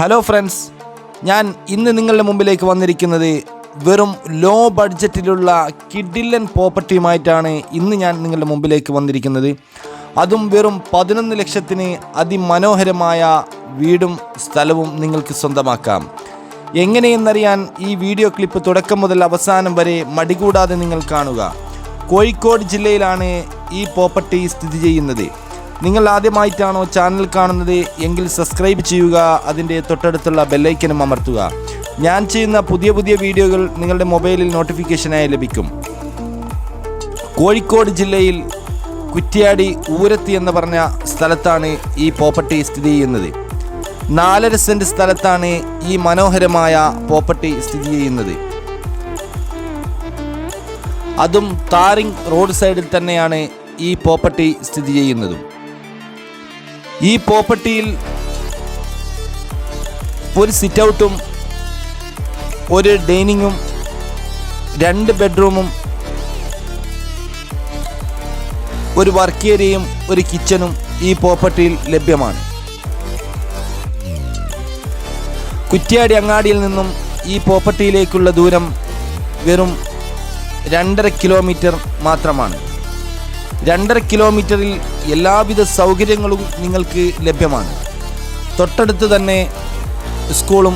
Hello friends, ഞാൻ ഇന്ന് നിങ്ങളുടെ മുമ്പിലേക്ക് വന്നിരിക്കുന്നത് വെറും ലോ ബഡ്ജറ്റിലുള്ള കിഡിലൻ പ്രോപ്പർട്ടിയുമായിട്ടാണ് ഇന്ന് ഞാൻ നിങ്ങളുടെ മുമ്പിലേക്ക് വന്നിരിക്കുന്നത്. അതും വെറും 11 ലക്ഷത്തിന് അതിമനോഹരമായ വീടും സ്ഥലവും നിങ്ങൾക്ക് സ്വന്തമാക്കാം. എങ്ങനെയെന്നറിയാൻ ഈ വീഡിയോ ക്ലിപ്പ് തുടക്കം മുതൽ അവസാനം വരെ മടികൂടാതെ നിങ്ങൾ കാണുക. കോഴിക്കോട് ജില്ലയിലാണ് ഈ പ്രോപ്പർട്ടി സ്ഥിതി ചെയ്യുന്നത്. നിങ്ങൾ ആദ്യമായിട്ടാണോ ചാനൽ കാണുന്നത് എങ്കിൽ സബ്സ്ക്രൈബ് ചെയ്യുക, അതിൻ്റെ തൊട്ടടുത്തുള്ള ബെല്ലൈക്കനും അമർത്തുക. ഞാൻ ചെയ്യുന്ന പുതിയ വീഡിയോകൾ നിങ്ങളുടെ മൊബൈലിൽ നോട്ടിഫിക്കേഷനായി ലഭിക്കും. കോഴിക്കോട് ജില്ലയിൽ കുറ്റ്യാടി ഊരത്തി എന്ന് പറഞ്ഞ സ്ഥലത്താണ് ഈ പ്രോപ്പർട്ടി സ്ഥിതി ചെയ്യുന്നത്. 4.5 സെൻറ്റ് സ്ഥലത്താണ് ഈ മനോഹരമായ പ്രോപ്പർട്ടി സ്ഥിതി ചെയ്യുന്നത്. അതും താറിങ് റോഡ് സൈഡിൽ തന്നെയാണ് ഈ പ്രോപ്പർട്ടി സ്ഥിതി ചെയ്യുന്നതും. ഈ പ്രോപ്പർട്ടിയിൽ ഒരു സിറ്റ് ഔട്ടും ഒരു ഡൈനിങ്ങും 2 ബെഡ്റൂമും ഒരു വർക്ക് ഏരിയയും ഒരു കിച്ചണും ഈ പ്രോപ്പർട്ടിയിൽ ലഭ്യമാണ്. കുറ്റ്യാടി അങ്ങാടിയിൽ നിന്നും ഈ പ്രോപ്പർട്ടിയിലേക്കുള്ള ദൂരം വെറും 2.5 കിലോമീറ്റർ മാത്രമാണ്. 2.5 കിലോമീറ്ററിൽ എല്ലാവിധ സൗകര്യങ്ങളും നിങ്ങൾക്ക് ലഭ്യമാണ്. തൊട്ടടുത്ത് തന്നെ സ്കൂളും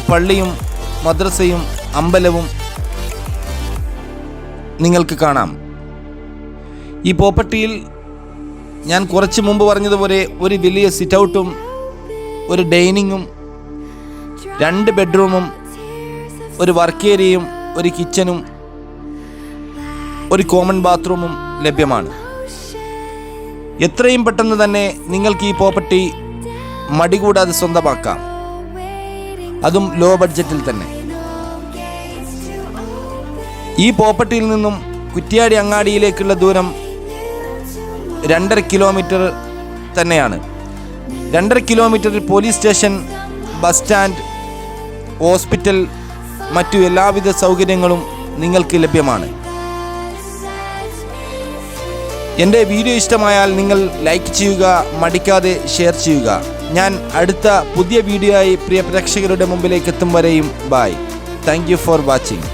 പള്ളിയും മദ്രസയും അമ്പലവും നിങ്ങൾക്ക് കാണാം. ഈ പ്രോപ്പർട്ടിയിൽ ഞാൻ കുറച്ച് മുമ്പ് പറഞ്ഞതുപോലെ ഒരു വലിയ സിറ്റ് ഔട്ടും ഒരു ഡൈനിങ്ങും 2 ബെഡ്റൂമും ഒരു വർക്ക് ഏരിയയും ഒരു കിച്ചണും ഒരു കോമൺ ബാത്റൂമും ലഭ്യമാണ്. എത്രയും പെട്ടെന്ന് തന്നെ നിങ്ങൾക്ക് ഈ പ്രോപ്പർട്ടി മടികൂടാതെ സ്വന്തമാക്കാം, അതും ലോ ബഡ്ജറ്റിൽ തന്നെ. ഈ പ്രോപ്പർട്ടിയിൽ നിന്നും കുറ്റ്യാടി അങ്ങാടിയിലേക്കുള്ള ദൂരം 2.5 കിലോമീറ്റർ തന്നെയാണ്. 2.5 കിലോമീറ്ററിൽ police station, bus stand, hospital, മറ്റു എല്ലാവിധ സൗകര്യങ്ങളും നിങ്ങൾക്ക് ലഭ്യമാണ്. എൻ്റെ വീഡിയോ ഇഷ്ടമായാൽ നിങ്ങൾ ലൈക്ക് ചെയ്യുക, മടിക്കാതെ ഷെയർ ചെയ്യുക. ഞാൻ അടുത്ത പുതിയ വീഡിയോ ആയി പ്രിയ പ്രേക്ഷകരുടെ മുമ്പിലേക്ക് എത്തും വരെയും bye. Thank you for watching.